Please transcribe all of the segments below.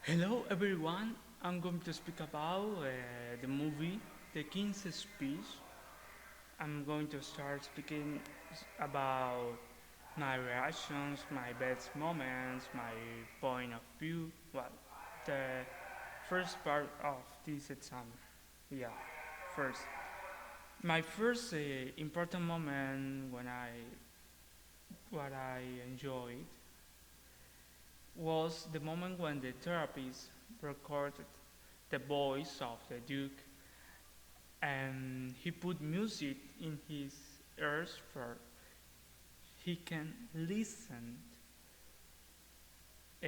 Hello everyone, I'm going to speak about the movie The King's Speech. I'm going to start speaking about my reactions, my best moments, my point of view. Well, the first part of this exam. Yeah, first. My first important moment when what I enjoyed was the moment when the therapist recorded the voice of the Duke and he put music in his ears for he can listen uh,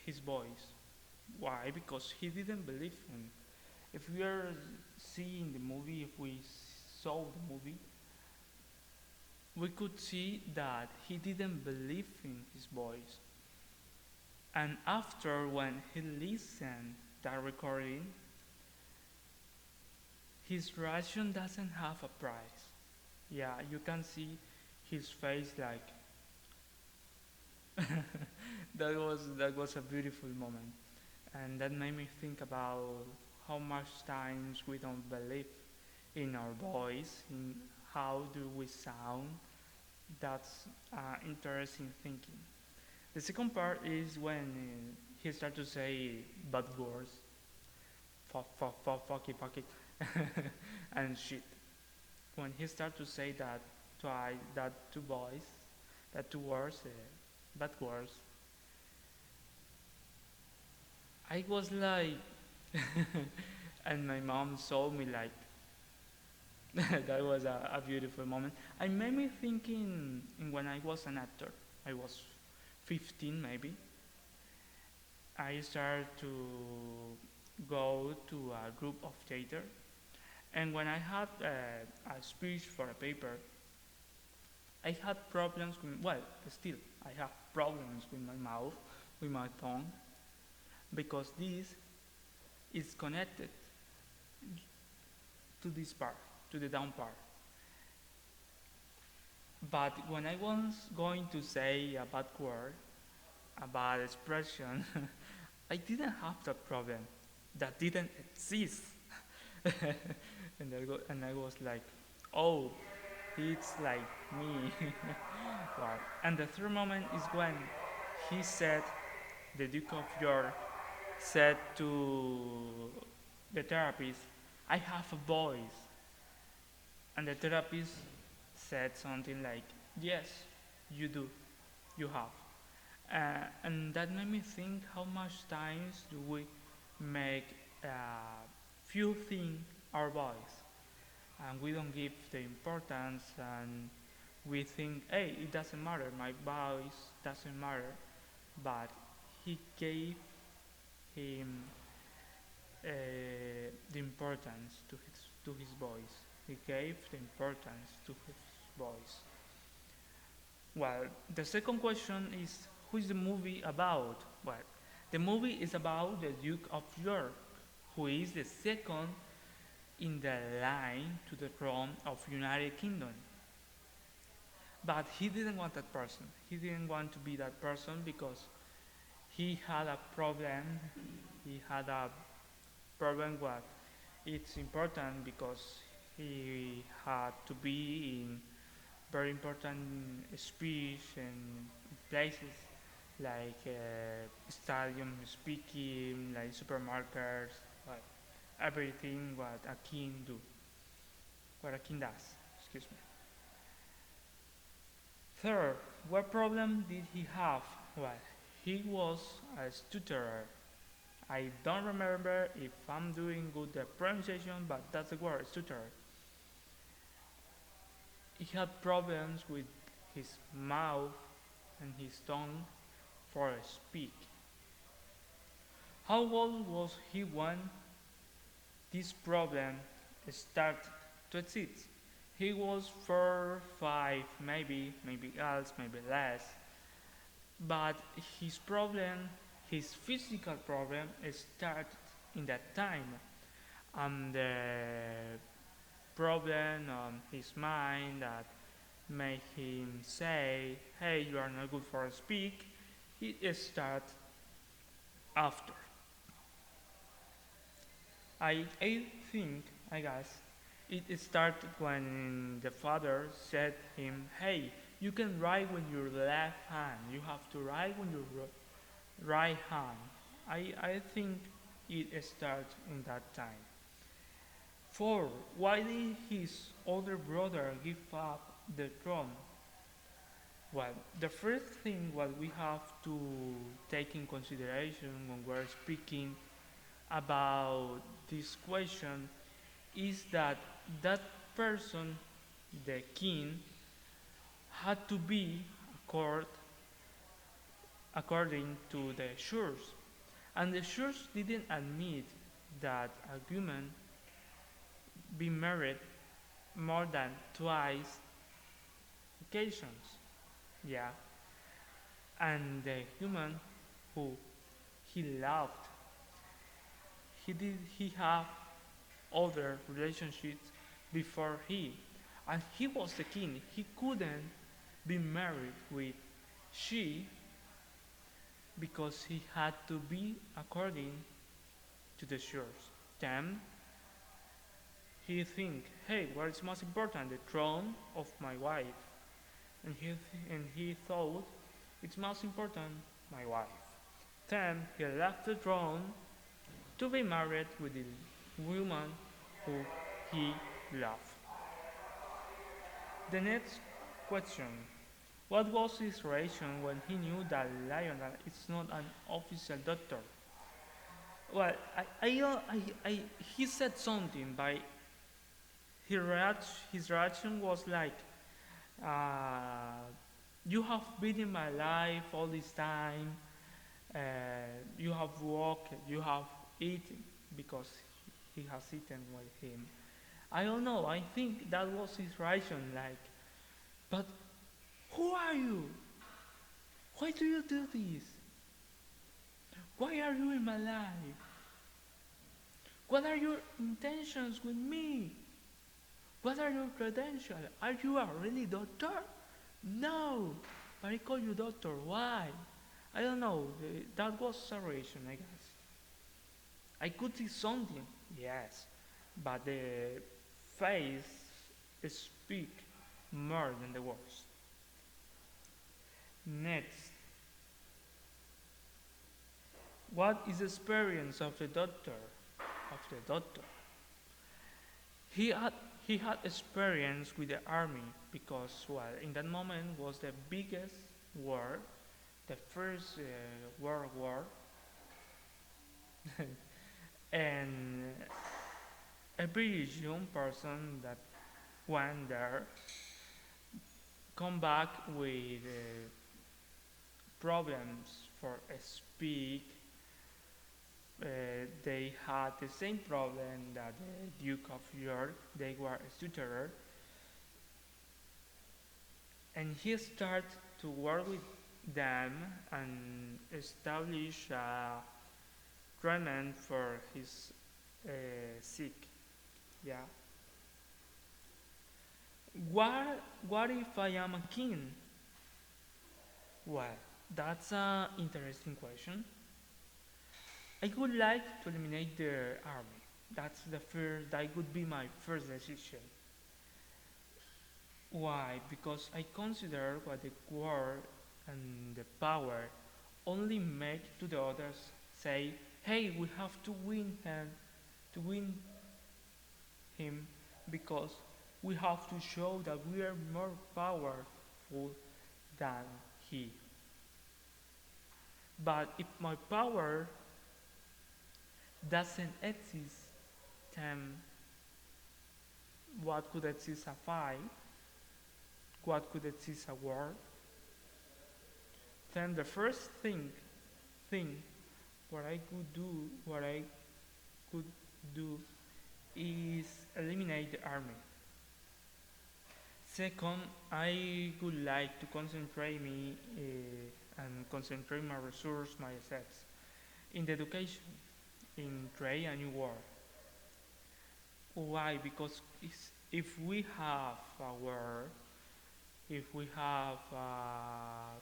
his voice. Why? Because he didn't believe him. If we are seeing the movie, if we saw the movie, we could see that he didn't believe in his voice. And after when he listened that recording, his reaction doesn't have a price. Yeah, you can see his face like that was a beautiful moment, and that made me think about how much times we don't believe in our voice, in how do we sound. That's interesting thinking. The second part is when he starts to say bad words, fuck it, and shit. When he starts to say that twice, that two words, bad words, I was like, and my mom saw me like, that was a beautiful moment. I made me thinking in when I was an actor. I was 15 maybe. I started to go to a group of theater, and when I had a speech for a paper, I had problems with, well, still, I have problems with my mouth, with my tongue, because this is connected to this part, to the down part. But when I was going to say a bad word, a bad expression, I didn't have that problem. That didn't exist. And I was like, oh, it's like me. Wow. And the third moment is when he said, the Duke of York said to the therapist, I have a voice. And the therapist said something like, yes, you do, you have. And that made me think how much times do we make few things our voice, and we don't give the importance, and we think, hey, it doesn't matter, my voice doesn't matter, but he gave him the importance to his voice. He gave the importance to his voice. Well, the second question is, who is the movie about? Well, the movie is about the Duke of York, who is the second in the line to the throne of United Kingdom. But he didn't want that person. He didn't want to be that person because he had a problem. He had a problem what it's important because he had to be in very important speech and places like stadium speaking, like supermarkets, like everything what a king do, what a king does. Excuse me. Third, what problem did he have? Well, he was a stutterer. I don't remember if I'm doing good the pronunciation, but that's the word, stutterer. He had problems with his mouth and his tongue for speak. How old was he when this problem started to exist? He was 4, 5, maybe else, maybe less. But his problem, his physical problem, started in that time. And the problem on his mind that made him say, hey, you are not good for speak, he started after. I think, I guess, it started when the father said him, hey, you can write with your left hand. You have to write with your right hand. I think it starts in that time. 4. Why did his older brother give up the throne? Well, the first thing what we have to take in consideration when we're speaking about this question is that that person, the king, had to be accord, according to the Shurs. And the Shurs didn't admit that a woman be married more than twice occasions. Yeah. And the human who he loved, he have other relationships before he. And he was the king. He couldn't be married with she because he had to be according to the Shurs. Then he think, hey, what is most important, the throne of my wife? And he thought it's most important my wife. Then he left the throne to be married with the woman who he loved. The next question: what was his reaction when he knew that Lionel is not an official doctor? Well, he said something, but his reaction was like, uh, "You have been in my life all this time. Uh, you have walked, you have eaten, because he has eaten with him." I don't know. I think that was his reaction. Like, but who are you? Why do you do this? Why are you in my life? What are your intentions with me? What are your credentials? Are you a really doctor? No, but I call you doctor. Why? I don't know. That was a reaction, I guess. I could see something, yes, but the face speak more than the words. Next, what is the experience of the doctor? Of the doctor, he had he had experience with the army because, well, in that moment was the biggest war, the first World War, and every young person that went there come back with problems for speak. They had the same problem that the Duke of York. They were a stutterer, and he started to work with them and establish a treatment for his sick. Yeah. What if I am a king? Well, that's an interesting question. I would like to eliminate the army. That would be my first decision. Why? Because I consider what the war and the power only make to the others say, hey, we have to win him because we have to show that we are more powerful than he. But if my power doesn't exist, then what could exist a fight? What could exist a war? Then the first thing what I could do is eliminate the army. Second, I would like to concentrate me and concentrate my resources, my assets in the education, in trade and new war. Why? Because if we have a war, if we have a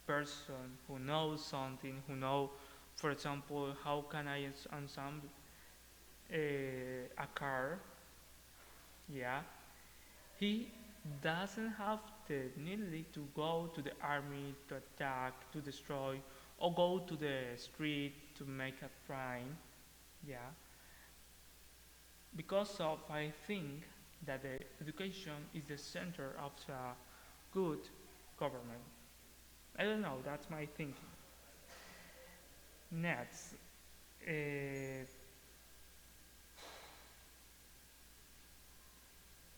person who knows something, who knows For example, how can I ensemble a car? Yeah, he doesn't have the need to go to the army to attack, to destroy, or go to the street to make a crime. Yeah, because of I think that the education is the center of a good government. I don't know. That's my thinking. Next, uh,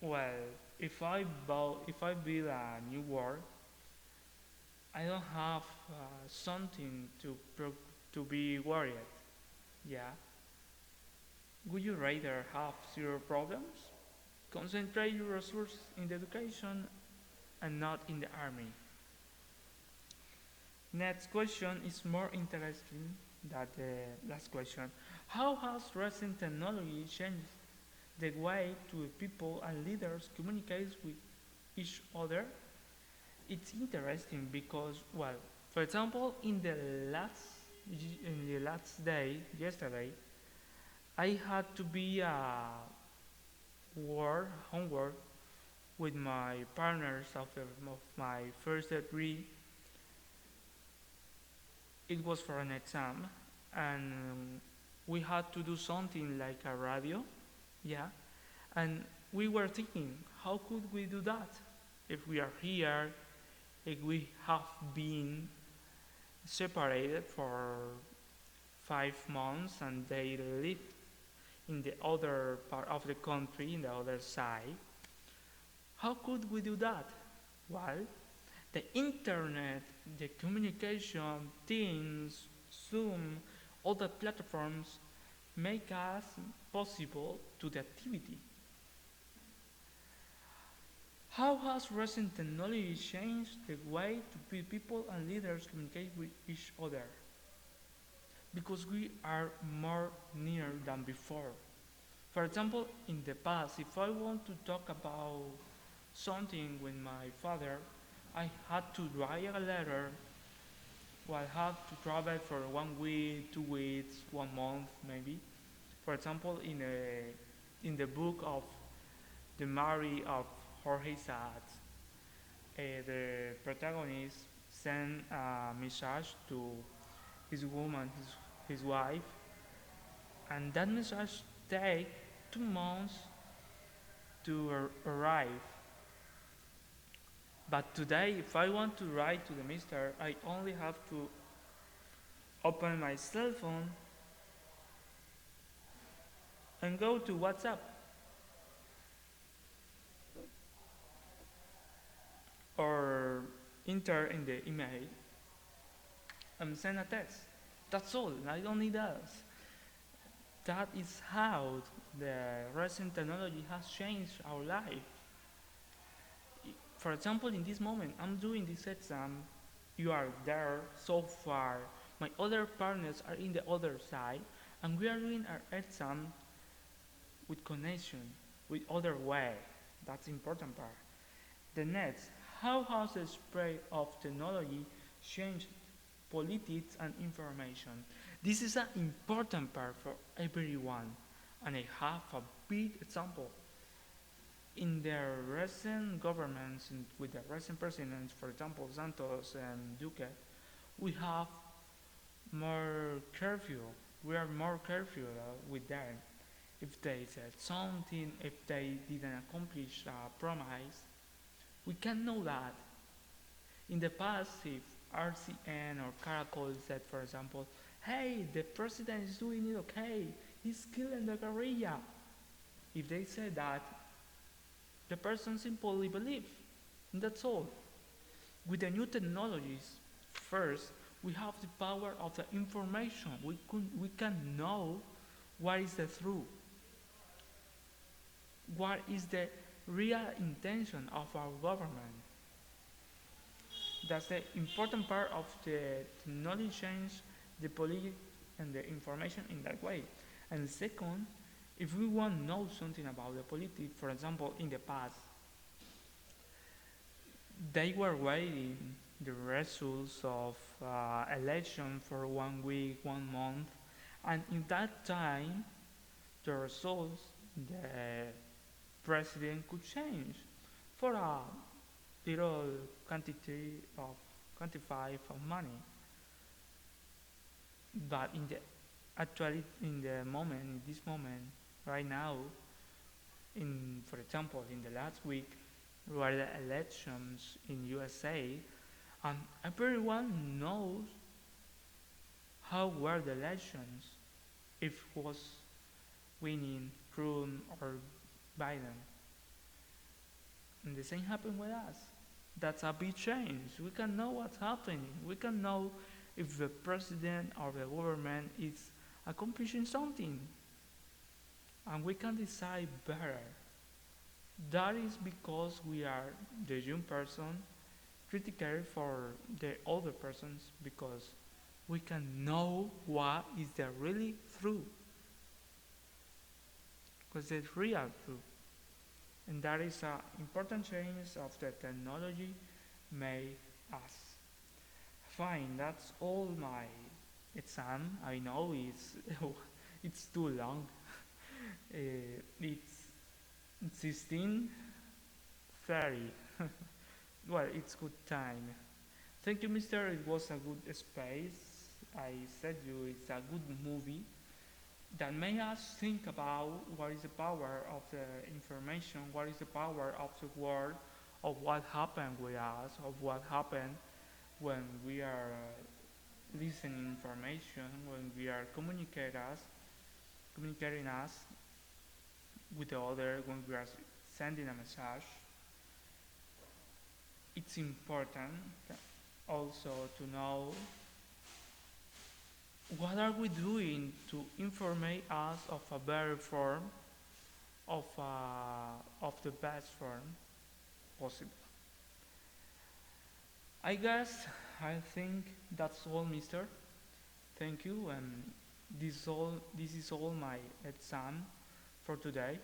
well, if I build a new world, I don't have something to be worried. Yeah. Would you rather have zero problems? Concentrate your resources in the education and not in the army. Next question is more interesting than the last question. How has recent technology changed the way to people and leaders communicate with each other? It's interesting because, well, for example, in the last day, yesterday, I had to be homework with my partners of my first degree. It was for an exam, and we had to do something like a radio, yeah. And we were thinking, how could we do that? If we are here, if we have been separated for 5 months and they live in the other part of the country, in the other side, how could we do that? Well, the internet, the communication, Teams, Zoom, all the platforms make us possible to the activity. How has recent technology changed the way people and leaders communicate with each other? Because we are more near than before. For example, in the past, if I want to talk about something with my father, I had to write a letter. Well, I had to travel for 1 week, 2 weeks, 1 month, maybe. For example, in the book of The Mary of Jorge Sachs, the protagonist sent a message to his woman, his wife, and that message take 2 months to arrive. But today, if I want to write to the mister, I only have to open my cell phone and go to WhatsApp or enter in the email and send a text. That's all. I don't need else. That is how the recent technology has changed our life. For example, in this moment, I'm doing this exam. You are there so far. My other partners are in the other side, and we are doing our exam with connection, with other way. That's the important part. The next, how has the spread of technology changed politics and information? This is an important part for everyone, and I have a big example. In the recent governments, with the recent presidents, for example, Santos and Duque, we have more curfew. We are more careful with them. If they said something, if they didn't accomplish a promise, we can know that. In the past, if RCN or Caracol said, for example, hey, the president is doing it okay, he's killing the guerrilla. If they said that, the person simply believe. And that's all. With the new technologies, first, we have the power of the information. We can know what is the truth, what is the real intention of our government. That's the important part of the technology change, the politics and the information in that way. And second, if we want to know something about the politics, for example, in the past, they were waiting the results of election for 1 week, 1 month, and in that time, the results, the president could change for a little quantity of quantify of money. But in the actually in the moment, in this moment, right now, in for example, in the last week, were the elections in USA, and everyone knows how were the elections, if was winning Trump or Biden. And the same happened with us. That's a big change. We can know what's happening. We can know if the president or the government is accomplishing something. And we can decide better. That is because we are the young person critical for the older persons because we can know what is the really true. Because it's real true. And that is an important change of the technology made us. Fine, that's all my exam. I know it's it's too long. It's 16:30. Well, it's good time. Thank you, Mister. It was a good space. I said you it's a good movie that made us think about what is the power of the information, what is the power of the world, of what happened with us, of what happened when we are listening information, when we are communicating us with the other, when we are sending a message. It's important also to know what are we doing to inform us of a better form, of the best form possible. I think that's all, Mister. Thank you, and this is all my exam for today.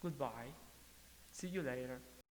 Goodbye. See you later.